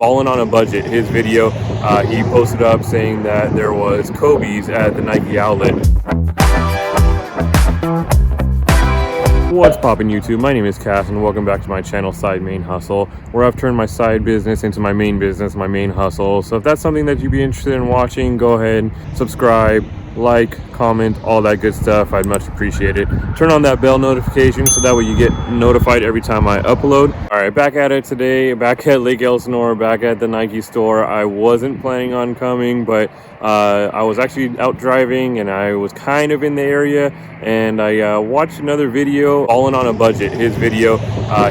Falling on a budget, his video, he posted up saying that there was Kobe's at the Nike outlet. What's poppin' YouTube? My name is Kas and welcome back to my channel, Side Main Hustle, where I've turned my side business into my main business, my main hustle. So if that's something that you'd be interested in watching, go ahead, subscribe, like, comment, all that good stuff. I'd much appreciate it. Turn on that bell notification so that way you get notified every time I upload. All right, back at it today, back at Lake Elsinore, back at the Nike store. I wasn't planning on coming, but I was actually out driving and I was kind of in the area, and I watched another video, Falling on a Budget, his video.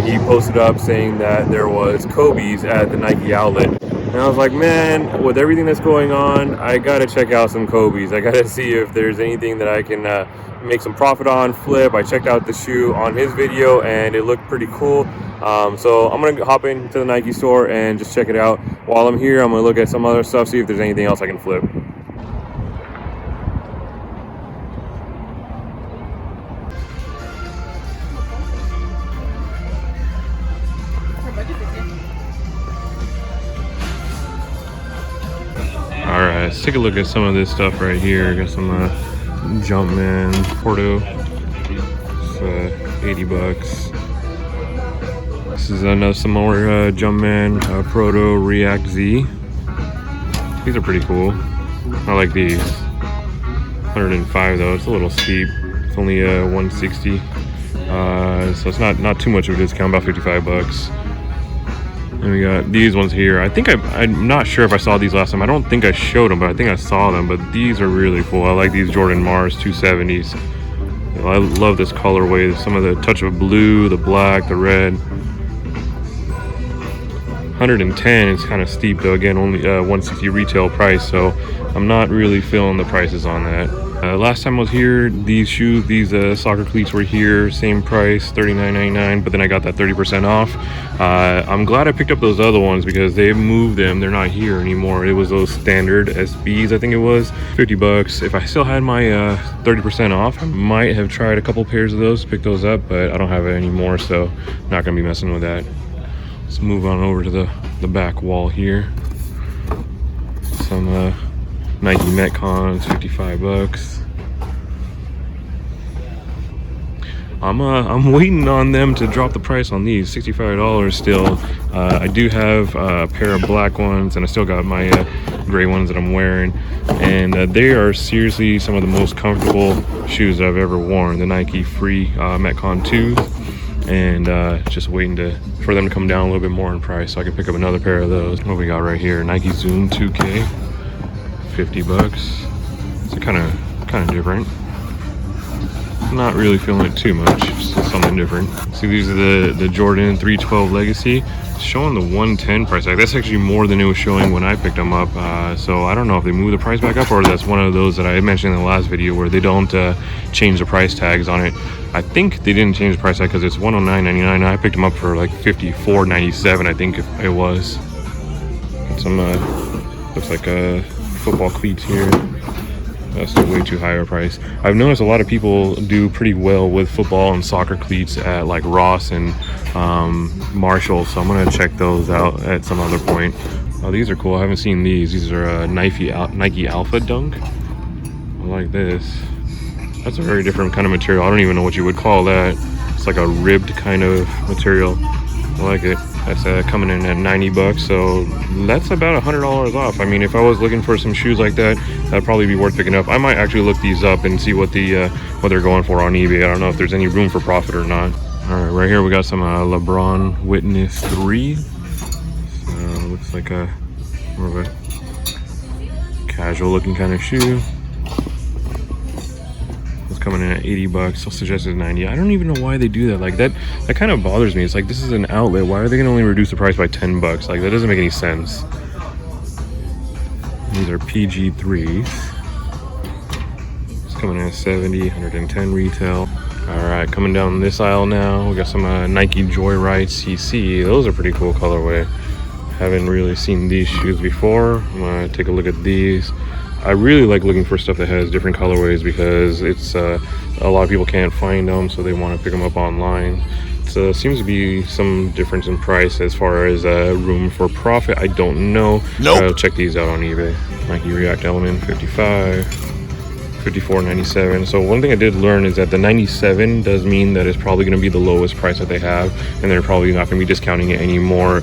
He posted up saying that there was Kobe's at the Nike outlet. And I was like, man, with everything that's going on, I gotta check out some Kobe's. I gotta see if there's anything that I can make some profit on, flip. I checked out the shoe on his video and it looked pretty cool. So I'm gonna hop into the Nike store and just check it out. While I'm here, I'm gonna look at some other stuff, see if there's anything else I can flip. All right, let's take a look at some of this stuff right here. Got some Jumpman Porto. It's 80 bucks. This is some more Jumpman Proto React Z. These are pretty cool. I like these. 105 though. It's a little steep. It's only 160. So it's not too much of a discount. About 55 bucks. And we got these ones here. I think I'm not sure if I saw these last time. I don't think I showed them, but I think I saw them. But these are really cool. I like these Jordan Mars 270s. I love this colorway. Some of the touch of blue, the black, the red. 110 is kind of steep though. Again, only 160 retail price. So I'm not really feeling the prices on that. Last time I was here, these shoes, these soccer cleats were here, same price, $39.99, but then I got that 30% off. I'm glad I picked up those other ones because they moved them. They're not here anymore. It was those standard SBs, I think it was, 50 bucks. If I still had my 30% off, I might have tried a couple pairs of those, pick those up, but I don't have it anymore, so not gonna be messing with that. Let's move on over to the back wall here. Some Nike Metcons, 55 bucks. I'm waiting on them to drop the price on these, $65 still. I do have a pair of black ones, and I still got my gray ones that I'm wearing, and they are seriously some of the most comfortable shoes that I've ever worn. The Nike Free Metcon 2s, and just waiting for them to come down a little bit more in price so I can pick up another pair of those. What we got right here, Nike Zoom 2K, 50 bucks. It's kind of different. Not really feeling it too much, just something different. See, these are the Jordan 312 Legacy. It's showing the 110 price tag. That's actually more than it was showing when I picked them up. So I don't know if they moved the price back up or that's one of those that I mentioned in the last video where they don't change the price tags on it. I think they didn't change the price tag because it's $109.99. I picked them up for like $54.97, I think it was. Some looks like football cleats here. That's way too high a price. I've noticed a lot of people do pretty well with football and soccer cleats at like Ross and Marshall, so I'm gonna check those out at some other point. Oh, these are cool. I haven't seen these. These are Nike Alpha Dunk. I like this. That's a very different kind of material. I don't even know what you would call that. It's like a ribbed kind of material. I like it. That's coming in at 90 bucks, so that's about $100 off. I mean, if I was looking for some shoes like that, that'd probably be worth picking up. I might actually look these up and see what they're going for on eBay. I don't know if there's any room for profit or not. All right, right here we got some LeBron Witness 3. So looks like more of a casual looking kind of shoe. Coming in at 80 bucks. I'll suggest it's 90. I don't even know why they do that. Like that kind of bothers me. It's like, this is an outlet. Why are they gonna only reduce the price by 10 bucks? Like, that doesn't make any sense. These are PG3s. It's coming in at 70, 110 retail. All right, coming down this aisle now, we got some Nike Joyride CC. Those are pretty cool colorway. Haven't really seen these shoes before. I'm gonna take a look at these. I really like looking for stuff that has different colorways because it's a lot of people can't find them, so they want to pick them up online. It's seems to be some difference in price as far as room for profit. I don't know. Nope. I'll check these out on eBay. Nike React Element 55, 54.97. So one thing I did learn is that the 97 does mean that it's probably going to be the lowest price that they have, and they're probably not going to be discounting it anymore.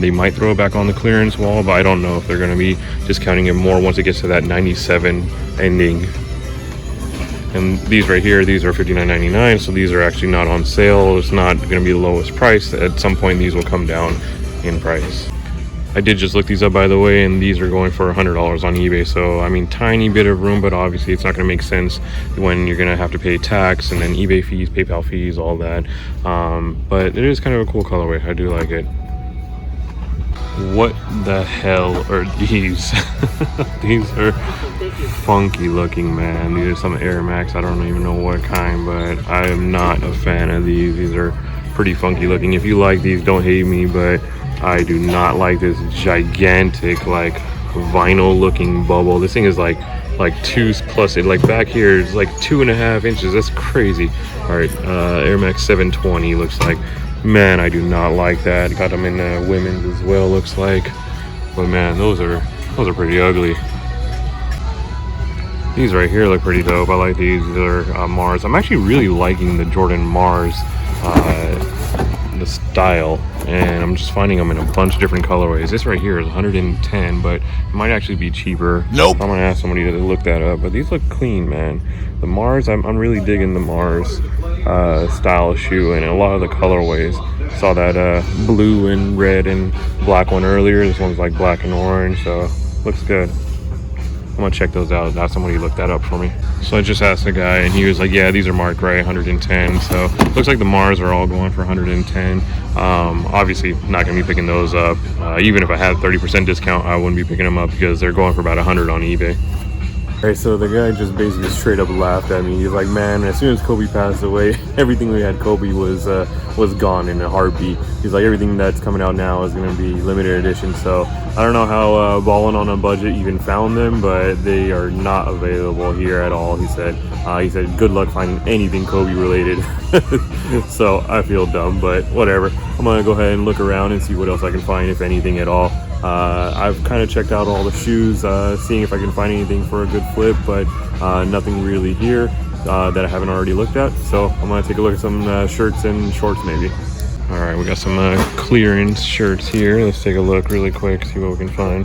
They might throw it back on the clearance wall, but I don't know if they're going to be discounting it more once it gets to that 97 ending. And these right here, these are $59.99, so these are actually not on sale. It's not going to be the lowest price. At some point these will come down in price. I did just look these up, by the way, and these are going for $100 on eBay. So I mean, tiny bit of room, but obviously it's not going to make sense when you're going to have to pay tax and then eBay fees, PayPal fees, all that. But it is kind of a cool colorway. I do like it. What the hell are these? These are funky looking, man. These are some Air Max. I don't even know what kind, but I am not a fan of these. These are pretty funky looking. If you like these, don't hate me, but I do not like this gigantic, like, vinyl looking bubble. This thing is like 2+, it like back here is like 2.5 inches. That's crazy. All right, Air Max 720 looks like. Man, I do not like that. Got them in women's as well, looks like. But man, those are pretty ugly. These right here look pretty dope. I like these. These are Mars. I'm actually really liking the Jordan Mars, the style, and I'm just finding them in a bunch of different colorways. This right here is 110, but it might actually be cheaper. Nope. I'm gonna ask somebody to look that up, but these look clean, man. The Mars, I'm really digging the Mars style shoe, and a lot of the colorways. Saw that blue and red and black one earlier. This one's like black and orange, so looks good. I'm gonna check those out. Now somebody looked that up for me. So I just asked the guy, and he was like, yeah, these are marked right, 110. So looks like the Mars are all going for 110. Obviously not gonna be picking those up. Even if I had 30% discount, I wouldn't be picking them up because they're going for about 100 on eBay. Alright, so the guy just basically straight up laughed at me. He's like, man, as soon as Kobe passed away, everything we had Kobe was gone in a heartbeat. He's like, everything that's coming out now is going to be limited edition. So I don't know how Ballin' on a Budget even found them, but they are not available here at all. He said, good luck finding anything Kobe related. So I feel dumb, but whatever. I'm going to go ahead and look around and see what else I can find, if anything at all. I've kind of checked out all the shoes, seeing if I can find anything for a good flip, but nothing really here that I haven't already looked at. So I'm gonna take a look at some shirts and shorts maybe. All right, we got some clearance shirts here. Let's take a look really quick, see what we can find.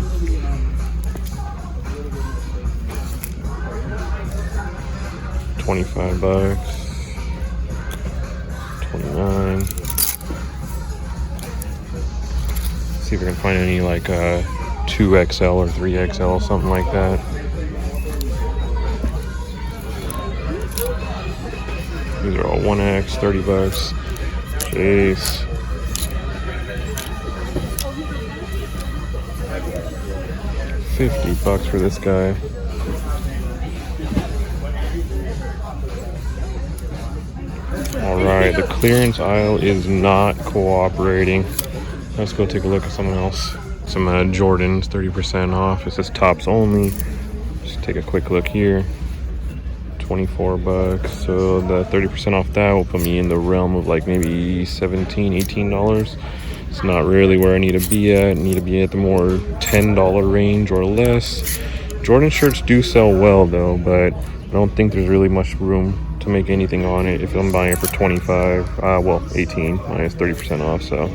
$25, $29. See if I can find any like 2XL or 3XL, something like that. These are all 1X, $30. Jeez. $50 for this guy. Alright, the clearance aisle is not cooperating. Let's go take a look at something else. Some Jordans, 30% off. It says tops only. Just take a quick look here. $24. So the 30% off that will put me in the realm of like maybe $17, $18. It's not really where I need to be at. I need to be at the more $10 range or less. Jordan shirts do sell well though, but I don't think there's really much room to make anything on it if I'm buying it for 25, well 18 minus 30% off. So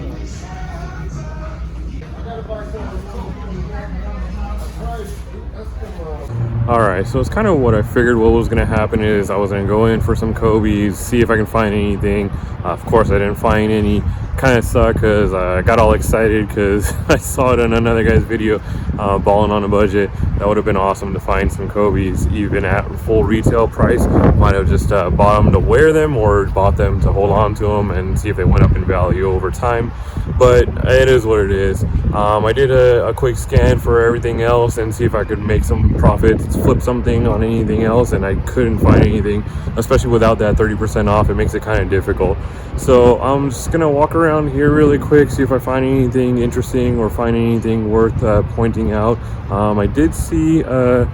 alright, so it's kind of what I figured. What was going to happen is I was going to go in for some Kobe's, see if I can find anything. Of course I didn't find any. Kind of sucked because I got all excited because I saw it in another guy's video, Ballin' on a Budget. That would have been awesome to find some Kobe's even at full retail price. Might have just bought them to wear them or bought them to hold on to them and see if they went up in value over time. But it is what it is. I did a quick scan for everything else and see if I could make some profits, flip something on anything else, and I couldn't find anything, especially without that 30% off. It makes it kind of difficult. So I'm just gonna walk around around here really quick, see if I find anything interesting or find anything worth pointing out. I did see a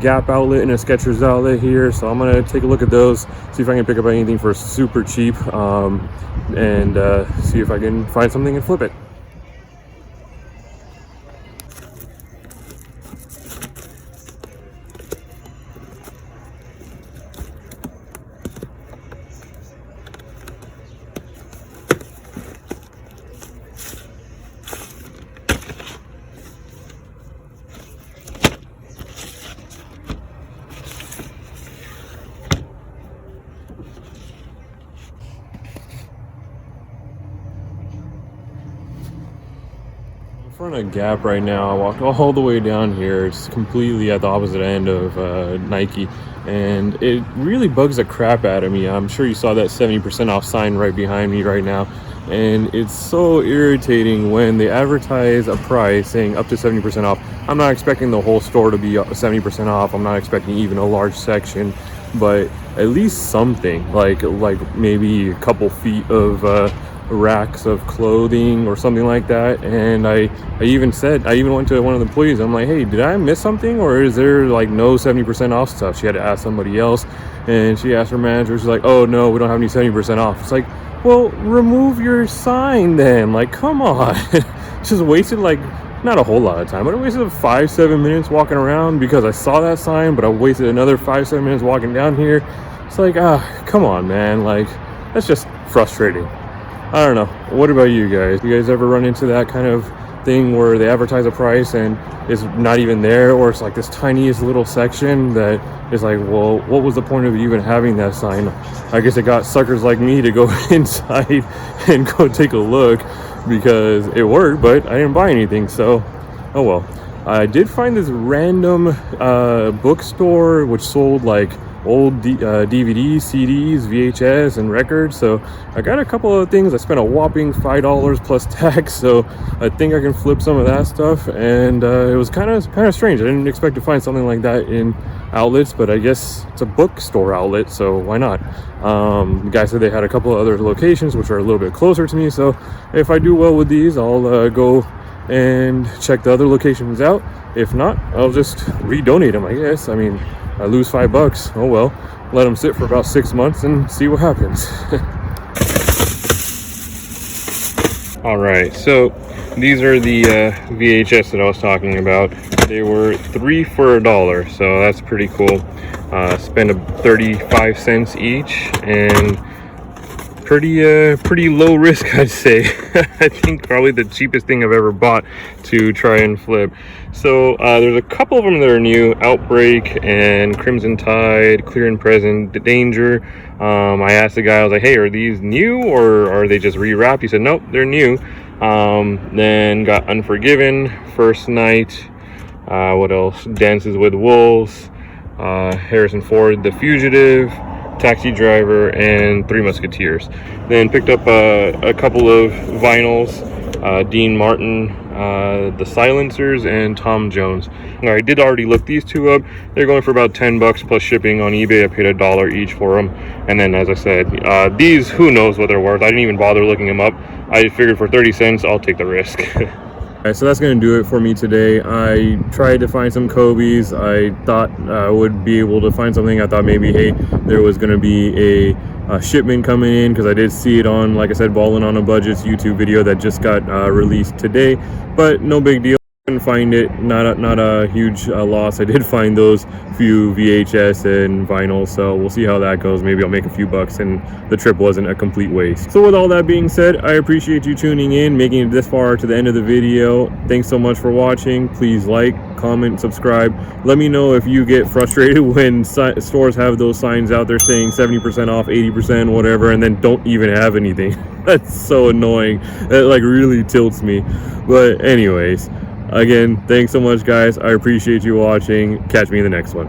Gap outlet and a Skechers outlet here, so I'm gonna take a look at those, see if I can pick up anything for super cheap, and see if I can find something and flip it. In front of Gap right now. I walked all the way down here. It's completely at the opposite end of Nike, and it really bugs the crap out of me. I'm sure you saw that 70% off sign right behind me right now, and it's so irritating when they advertise a price saying up to 70% off. I'm not expecting the whole store to be 70% off. I'm not expecting even a large section, but at least something like maybe a couple feet of racks of clothing or something like that. And I even went to one of the employees. I'm like, hey, did I miss something, or is there like no 70% off stuff? She had to ask somebody else, and she asked her manager. She's like, oh no, we don't have any 70% off. It's like, well, remove your sign then. Like, come on. Just wasted like not a whole lot of time, but I wasted 5-7 minutes walking around because I saw that sign, but I wasted another 5-7 minutes walking down here. It's like, come on, man. Like, that's just frustrating. I don't know. What about you guys? You guys ever run into that kind of thing where they advertise a price and it's not even there, or it's like this tiniest little section that is like, well, what was the point of even having that sign? I guess it got suckers like me to go inside and go take a look because it worked, but I didn't buy anything, so oh well. I did find this random bookstore which sold like old DVDs, CDs, VHS, and records. So I got a couple of things. I spent a whopping $5 plus tax, so I think I can flip some of that stuff. And it was kind of strange. I didn't expect to find something like that in outlets, but I guess it's a bookstore outlet, so why not? The guy said they had a couple of other locations which are a little bit closer to me, so if I do well with these, I'll go and check the other locations out. If not, I'll just redonate them, I guess. I mean, I lose $5. Oh well, let them sit for about 6 months and see what happens. All right, so these are the VHS that I was talking about. They were 3 for $1, so that's pretty cool. Spent 35 cents each, and pretty low risk, I'd say. I think probably the cheapest thing I've ever bought to try and flip. So there's a couple of them that are new: Outbreak and Crimson Tide, Clear and Present, Danger. I asked the guy, I was like, hey, are these new or are they just rewrapped? He said, nope, they're new. Then got Unforgiven, First Night, what else? Dances with Wolves, Harrison Ford, The Fugitive, Taxi Driver, and Three Musketeers. Then picked up a couple of vinyls, Dean Martin, The Silencers, and Tom Jones. I did already look these two up. They're going for about $10 plus shipping on eBay. I paid $1 each for them. And then, as I said, these, who knows what they're worth. I didn't even bother looking them up. I figured for 30 cents, I'll take the risk. Alright, so that's going to do it for me today. I tried to find some Kobe's. I thought I would be able to find something. I thought maybe, hey, there was going to be a shipment coming in, because I did see it on, like I said, Ballin' on a Budget's YouTube video that just got released today. But no big deal. Couldn't find it. Not a huge loss. I did find those few VHS and vinyl, so we'll see how that goes. Maybe I'll make a few bucks and the trip wasn't a complete waste. So with all that being said, I appreciate you tuning in, making it this far to the end of the video. Thanks so much for watching. Please like, comment, subscribe. Let me know if you get frustrated when stores have those signs out there saying 70% off, 80%, whatever, and then don't even have anything. That's so annoying. That like really tilts me. But anyways, again, thanks so much, guys. I appreciate you watching. Catch me in the next one.